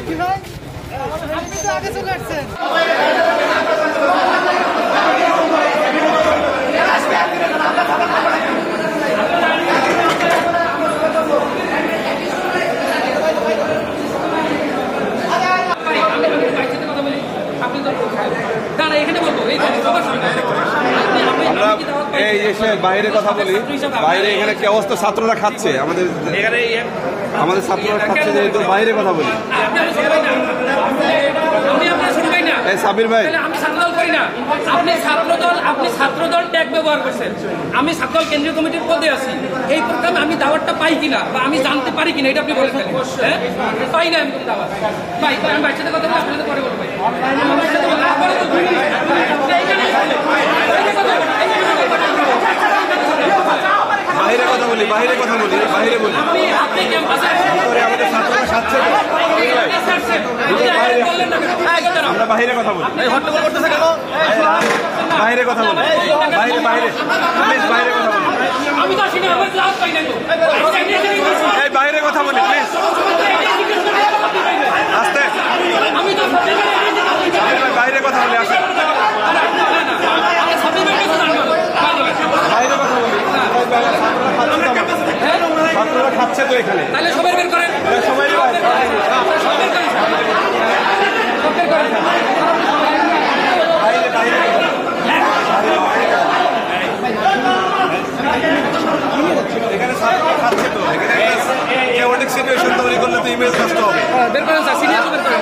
আপনি তো আগে চলে আসছেন। বাইরে কথা বলি, বাইরে এখানে কি অবস্থা? ছাত্ররা খাচ্ছে, আমাদের ছাত্ররা খাচ্ছে, যেহেতু বাইরে কথা বলি। সাবির ভাই, আমি ছাত্রদল করি না, আপনি ছাত্রদল ট্যাগ ব্যবহার করছেন। আমি ছাত্রদল কেন্দ্রীয় কমিটির পদে আছি, এই প্রোগ্রামে আমি দাওয়াতটা পাই কিনা বা আমি জানতে পারি কিনা এটা আপনি বলেছেন। হ্যাঁ, পাই না আমি দাওয়াত পাই, আমি ভাইয়ের সাথে কথা বলে আপনাদের পরে বলবো। বাইরে কথা বলি, বাইরে কথা বলি, বাইরে বলি। আমাদের ছাত্ররা খাচ্ছে, আমরা বাইরে কথা বলি। হট্টগোল করতেছে কেন? বাইরে কথা বলি, বাইরে বাইরে প্লিজ, বাইরে কথা বলি। এই বাইরে কথা বলি প্লিজ, আস্তে বাইরে কথা বলি, আসেন বাইরে কথা বলি। ছাত্ররা খাচ্ছে তো এখানে, সবাই বের করেন, সবাই এখানে ছাত্ররা খাচ্ছে তো, এখানে সিচুয়েশন তৈরি করলে তো ইমেজ নষ্ট হবে। বের করেন স্যার, সিনিয়র বের করেন।